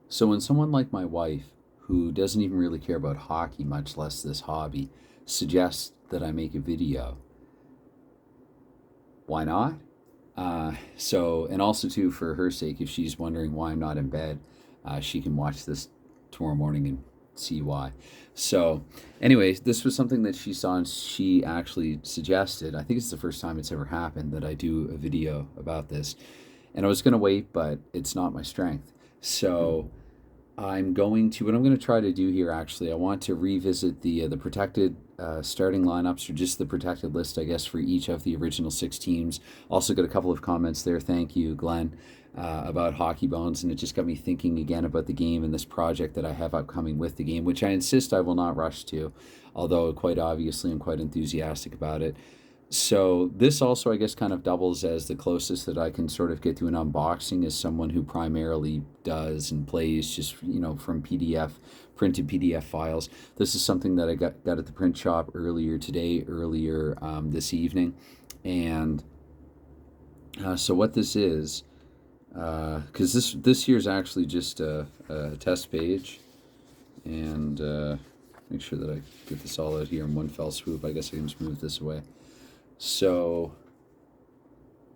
So when someone like my wife, who doesn't even really care about hockey, much less this hobby, suggests that I make a video, why not? And also too, for her sake, if she's wondering why I'm not in bed, she can watch this tomorrow morning and see why. So, anyways, this was something that she saw and she actually suggested. I think it's the first time it's ever happened that I do a video about this. And I was going to wait, but it's not my strength. So what I'm going to try to do here, actually, I want to revisit the protected starting lineups, or just the protected list, I guess, for each of the original 6 teams. Also got a couple of comments there. Thank you, Glenn, about Hockey Bones, and it just got me thinking again about the game and this project that I have upcoming with the game, which I insist I will not rush to, although quite obviously I'm quite enthusiastic about it. So this also, I guess, kind of doubles as the closest that I can sort of get to an unboxing as someone who primarily does and plays just, from PDF, printed PDF files. This is something that I got at the print shop earlier this evening. And so what this is, because this year's actually just a test page. And make sure that I get this all out here in one fell swoop. I guess I can just move this away. So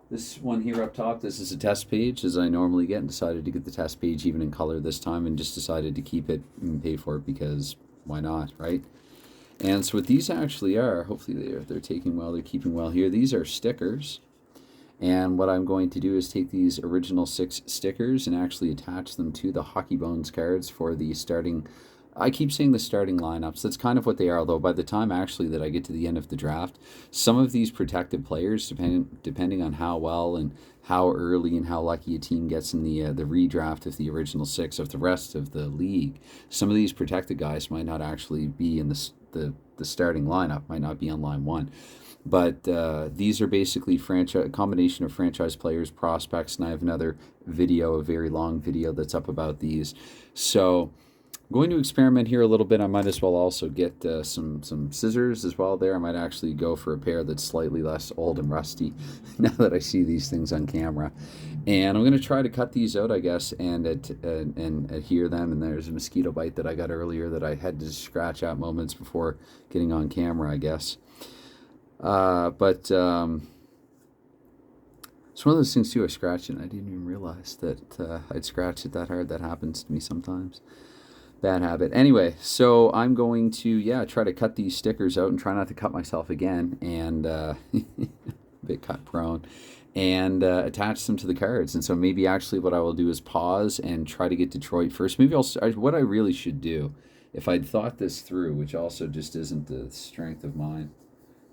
this one here up top, this is a test page, as I normally get, and decided to get the test page even in color this time, and just decided to keep it and pay for it because why not, right? And so what these actually are, hopefully they're taking well, they're keeping well here. These are stickers. And what I'm going to do is take these original 6 stickers and actually attach them to the Hockey Bones cards for the starting. I keep saying the starting lineups. That's kind of what they are, though. By the time actually that I get to the end of the draft, some of these protected players, depending on how well and how early and how lucky a team gets in the redraft of the original 6 of the rest of the league, some of these protected guys might not actually be in the starting lineup, might not be on line 1. But these are basically a combination of franchise players, prospects, and I have another video, a very long video that's up about these. So I'm going to experiment here a little bit. I might as well also get some scissors as well there. I might actually go for a pair that's slightly less old and rusty now that I see these things on camera. And I'm going to try to cut these out, I guess, and adhere them. And there's a mosquito bite that I got earlier that I had to scratch out moments before getting on camera, I guess. But it's one of those things too, I scratched it and I didn't even realize that I'd scratched it that hard. That happens to me sometimes. Bad habit. Anyway, so I'm going to, try to cut these stickers out and try not to cut myself again, and a bit cut prone, and attach them to the cards. And so maybe actually what I will do is pause and try to get Detroit first. Maybe what I really should do, if I'd thought this through, which also just isn't the strength of mine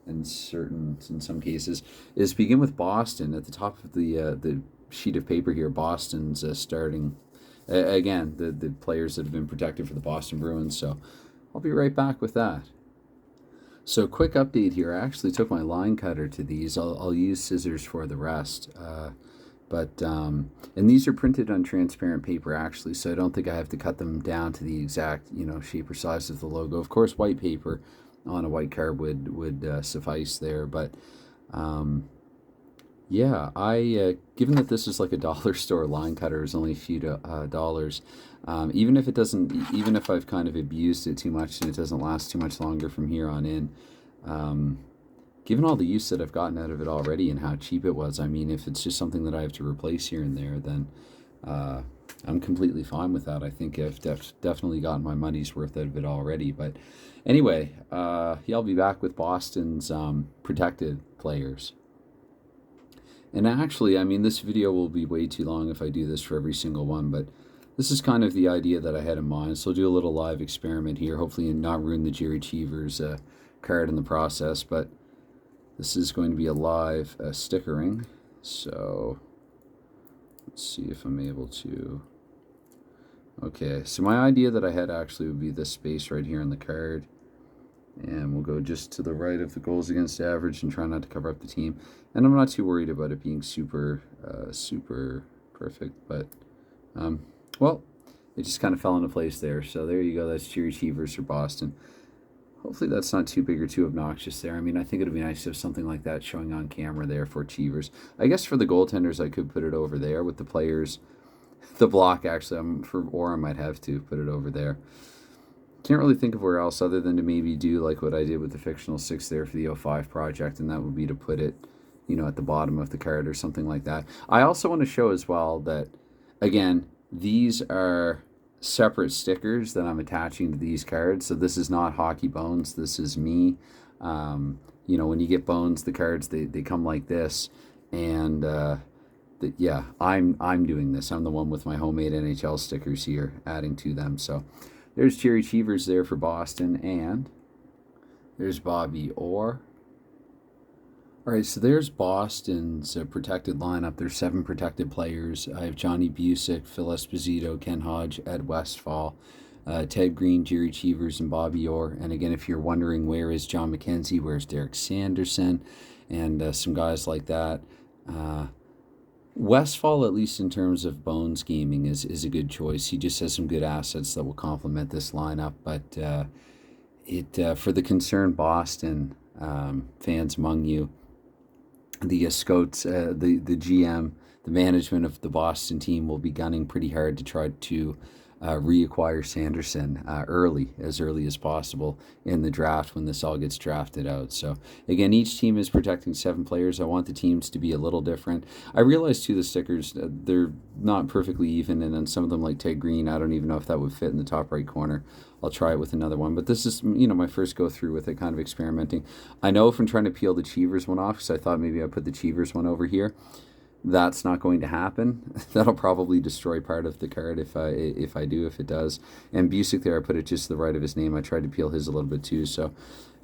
in some cases, is begin with Boston at the top of the sheet of paper here. Boston's starting. Again, the players that have been protected for the Boston Bruins. So I'll be right back with that. So quick update here. I actually took my line cutter to these. I'll use scissors for the rest. And these are printed on transparent paper actually, so I don't think I have to cut them down to the exact shape or size of the logo. Of course, white paper on a white card would suffice there, but I given that this is like a dollar store line cutter, is only a few dollars. Even if I've kind of abused it too much and it doesn't last too much longer from here on in, given all the use that I've gotten out of it already and how cheap it was, I mean, if it's just something that I have to replace here and there, then I'm completely fine with that. I think I've definitely gotten my money's worth out of it already. But anyway, I'll be back with Boston's protected players. And actually, I mean, this video will be way too long if I do this for every single one, but this is kind of the idea that I had in mind. So I'll do a little live experiment here, hopefully not ruin the Jerry Cheevers card in the process, but this is going to be a live stickering. So let's see if I'm able to. Okay, so my idea that I had actually would be this space right here on the card. And we'll go just to the right of the goals against average and try not to cover up the team. And I'm not too worried about it being super perfect, but it just kind of fell into place there. So there you go. That's Jerry Cheevers for Boston. Hopefully that's not too big or too obnoxious there. I mean, I think it would be nice to have something like that showing on camera there for Cheevers. I guess for the goaltenders, I could put it over there with the players the block, actually. Or I might have to put it over there. Can't really think of where else other than to maybe do like what I did with the fictional 6 there for the O5 project, and that would be to put it, at the bottom of the card or something like that. I also want to show as well that, again, these are separate stickers that I'm attaching to these cards. So this is not Hockey Bones. This is me. When you get Bones, the cards, they come like this. And yeah, I'm doing this. I'm the one with my homemade NHL stickers here, adding to them. So there's Jerry Cheevers there for Boston, and there's Bobby Orr. All right, so there's Boston's protected lineup. There's 7 protected players. I have Johnny Busick, Phil Esposito, Ken Hodge, Ed Westfall, Ted Green, Jerry Cheevers, and Bobby Orr. And again, if you're wondering where is John McKenzie, where's Derek Sanderson, and some guys like that, Westfall, at least in terms of Bones gaming, is a good choice. He just has some good assets that will complement this lineup. But for the concerned Boston fans among you, the scouts, the GM, the management of the Boston team will be gunning pretty hard to try to reacquire Sanderson as early as possible in the draft when this all gets drafted out. So again, each team is protecting 7 players. I want the teams to be a little different. I realize too the stickers, they're not perfectly even, and then some of them like Ted Green, I don't even know if that would fit in the top right corner. I'll try it with another one, but this is my first go through with it, kind of experimenting. I know if I'm trying to peel the Cheevers one off, because I thought maybe I'd put the Cheevers one over here. That's not going to happen. That'll probably destroy part of the card if it does. And Busick there, I put it just to the right of his name. I tried to peel his a little bit too. So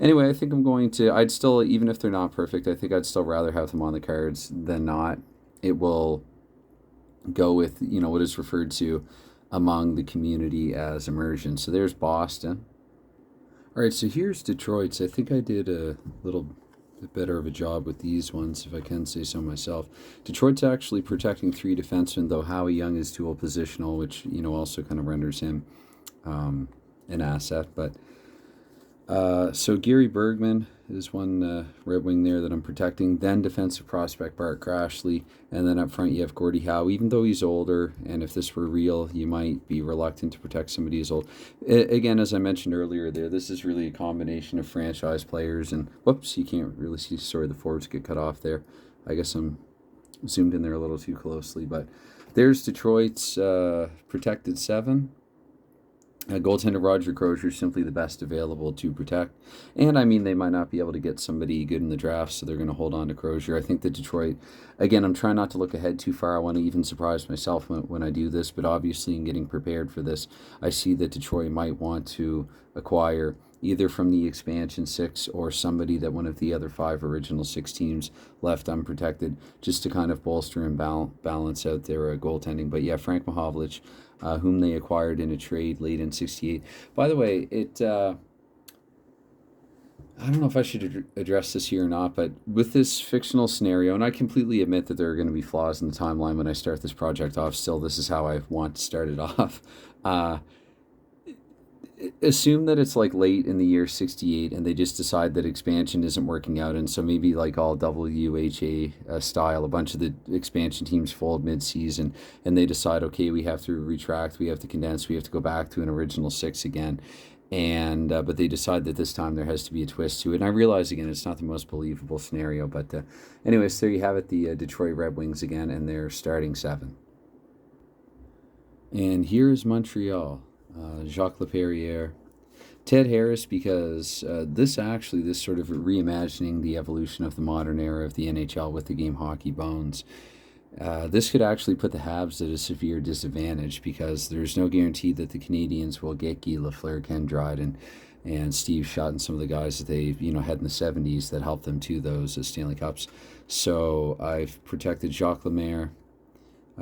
anyway, I think I'd still, even if they're not perfect, I think I'd still rather have them on the cards than not. It will go with, what is referred to among the community as immersion. So there's Boston. All right, so here's Detroit's. I think I did a little bit better of a job with these ones, if I can say so myself. Detroit's actually protecting 3 defensemen, though Howie Young is dual positional, which also kind of renders him an asset. But so Gary Bergman is one Red Wing there that I'm protecting. Then defensive prospect Bart Grashley, and then up front you have Gordie Howe. Even though he's older, and if this were real, you might be reluctant to protect somebody who's old. Again, as I mentioned earlier there, this is really a combination of franchise players. And whoops, you can't really see. Sorry, the forwards get cut off there. I guess I'm zoomed in there a little too closely. But there's Detroit's protected 7. Goaltender Roger Crozier is simply the best available to protect. And, they might not be able to get somebody good in the draft, so they're going to hold on to Crozier. I think that Detroit, again, I'm trying not to look ahead too far. I want to even surprise myself when I do this, but obviously in getting prepared for this, I see that Detroit might want to acquire either from the expansion 6 or somebody that one of the other 5 original 6 teams left unprotected, just to kind of bolster and balance out their goaltending. But yeah, Frank Mahovlich, whom they acquired in a trade late in '68. By the way, I don't know if I should address this here or not, but with this fictional scenario, and I completely admit that there are going to be flaws in the timeline when I start this project off, still this is how I want to start it off. Assume that it's like late in the year 68 and they just decide that expansion isn't working out, and so maybe like all WHA style, a bunch of the expansion teams fold mid-season and they decide, okay, we have to retract, we have to condense, we have to go back to an original 6 again, and but they decide that this time there has to be a twist to it. And I realize, again, it's not the most believable scenario, but anyways, there you have it, the Detroit Red Wings again, and their starting 7. And here's Montreal. Jacques Laperriere, Ted Harris, because this sort of reimagining the evolution of the modern era of the NHL with the game Hockey Bones, this could actually put the Habs at a severe disadvantage, because there's no guarantee that the Canadians will get Guy Lafleur, Ken Dryden, and Steve Shutt, and some of the guys that they had in the 70s that helped them to those Stanley Cups. So I've protected Jacques Lemaire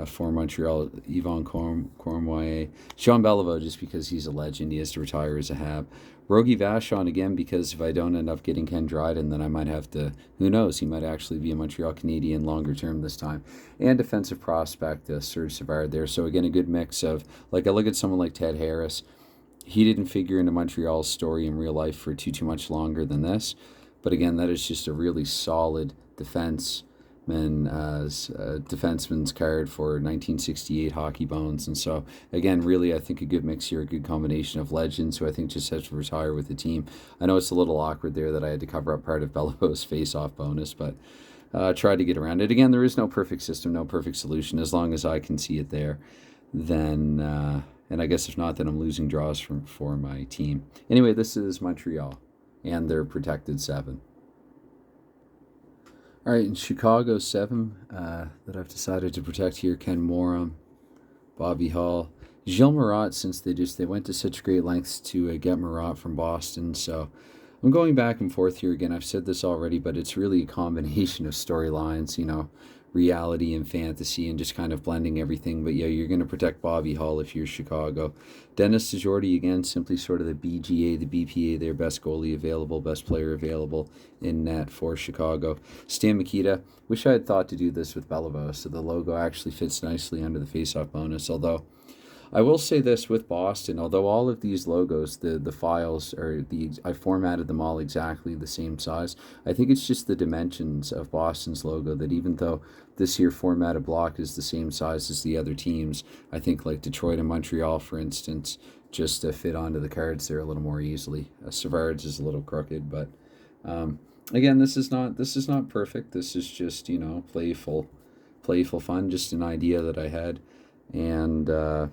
for Montreal, Yvon Cornway, Jean Beliveau, just because he's a legend. He has to retire as a Hab. Rogie Vachon, again, because if I don't end up getting Ken Dryden, then I might have to, who knows, he might actually be a Montreal Canadian longer term this time. And defensive prospect, Serge Savard there. So again, a good mix of, like, I look at someone like Ted Harris. He didn't figure into Montreal's story in real life for too much longer than this. But again, that is just a really solid defense defenseman's card for 1968 Hockey Bones. And so, again, really, I think a good mix here, a good combination of legends who I think just have to retire with the team. I know it's a little awkward there that I had to cover up part of Beliveau face-off bonus, but tried to get around it. Again, there is no perfect system, no perfect solution. As long as I can see it there, then, and I guess if not, then I'm losing draws for my team. Anyway, this is Montreal and their protected 7. All right, in Chicago 7 that I've decided to protect here, Ken Morum, Bobby Hull, Gilles Marat, since they went to such great lengths to get Marat from Boston. So I'm going back and forth here again. I've said this already, but it's really a combination of storylines, reality and fantasy, and just kind of blending everything. But yeah, you're going to protect Bobby Hull if you're Chicago. Dennis DeJordy, again, simply sort of the BGA, the BPA, their best goalie available, best player available in net for Chicago. Stan Mikita, wish I had thought to do this with Beliveau, so the logo actually fits nicely under the face-off bonus, although I will say this with Boston, although all of these logos, the files, I formatted them all exactly the same size. I think it's just the dimensions of Boston's logo that even though this here formatted block is the same size as the other teams, I think like Detroit and Montreal, for instance, just fit onto the cards there a little more easily. Savard's is a little crooked, but again, this is not perfect. This is just, playful fun, just an idea that I had. And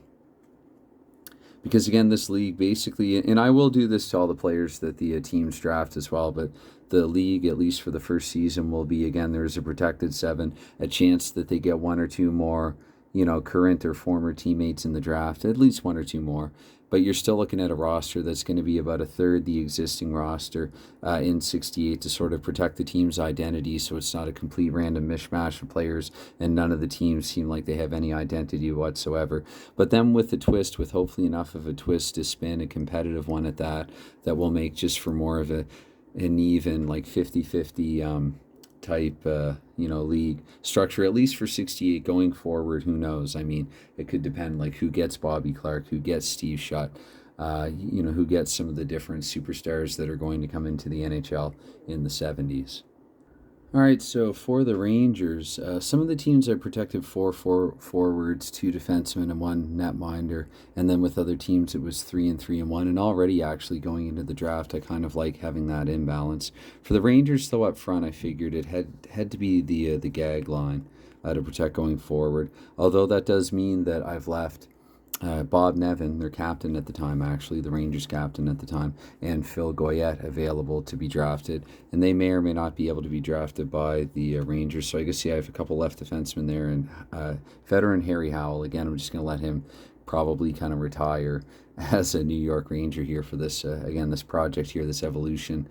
because again, this league basically, and I will do this to all the players that the teams draft as well, but the league, at least for the first season, will be, again, there's a protected 7, a chance that they get 1 or 2 more, current or former teammates in the draft, at least 1 or 2 more. But you're still looking at a roster that's going to be about a third the existing roster in 68 to sort of protect the team's identity, so it's not a complete random mishmash of players and none of the teams seem like they have any identity whatsoever. But then with the twist, with hopefully enough of a twist to spin, a competitive one at that will make just for more of an even like 50-50 type league structure, at least for 68 going forward. Who knows? I mean, it could depend like who gets Bobby Clark, who gets Steve Shutt, who gets some of the different superstars that are going to come into the NHL in the 70s. All right, so for the Rangers, some of the teams I protected 4 forwards, 2 defensemen, and 1 netminder. And then with other teams, it was 3 and 3 and 1. And already actually going into the draft, I kind of like having that imbalance. For the Rangers, though, up front, I figured it had to be the gag line to protect going forward. Although that does mean that I've left Bob Nevin, their captain at the time, actually, the Rangers captain at the time, and Phil Goyette available to be drafted. And they may or may not be able to be drafted by the Rangers. So I guess, I have a couple left defensemen there. And veteran Harry Howell, again, I'm just going to let him probably kind of retire as a New York Ranger here for this, this project here, this evolution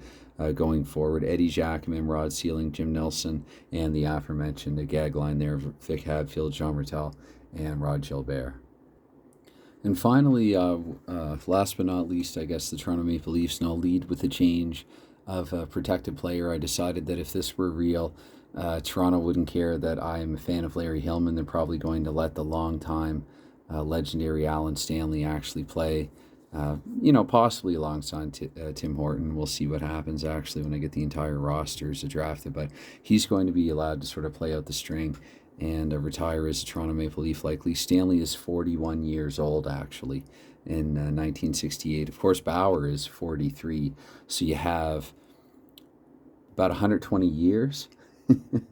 going forward. Eddie Jacquemin, Rod Sealing, Jim Nelson, and the aforementioned gag line there of Vic Hadfield, Jean Martel, and Rod Gilbert. And finally, last but not least, I guess the Toronto Maple Leafs, and I'll lead with the change of a protected player. I decided that if this were real, Toronto wouldn't care that I am a fan of Larry Hillman. They're probably going to let the longtime legendary Alan Stanley actually play, possibly alongside Tim Horton. We'll see what happens actually when I get the entire rosters drafted, but he's going to be allowed to sort of play out the string and retire as a Toronto Maple Leaf likely. Stanley is 41 years old, actually, in 1968. Of course, Bauer is 43, so you have about 120 years in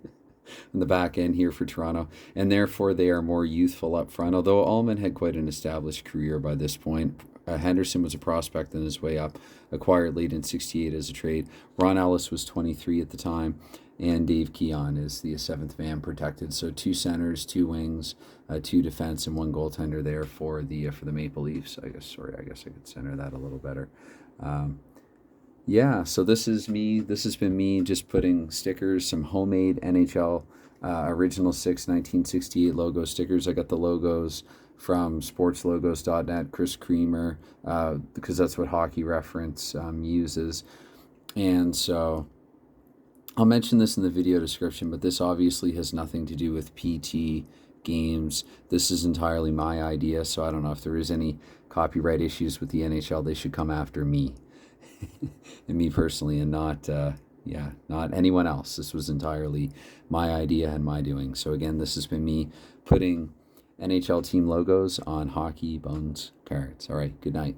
the back end here for Toronto, and therefore they are more youthful up front, although Ullman had quite an established career by this point. Henderson was a prospect on his way up, acquired late in 68 as a trade. Ron Ellis was 23 at the time, and Dave Keon is the 7th man protected. So 2 centers, 2 wings, 2 defense, and 1 goaltender there for the Maple Leafs. I guess I could center that a little better. So this is me. This has been me just putting stickers, some homemade NHL Original 6 1968 logo stickers. I got the logos from sportslogos.net, Chris Creamer, because that's what Hockey Reference uses. And so I'll mention this in the video description, but this obviously has nothing to do with PT games. This is entirely my idea, so I don't know if there is any copyright issues with the NHL. They should come after me and me personally, and not Yeah, not anyone else. This was entirely my idea and my doing. So again, this has been me putting NHL team logos on hockey bones cards. All right, good night.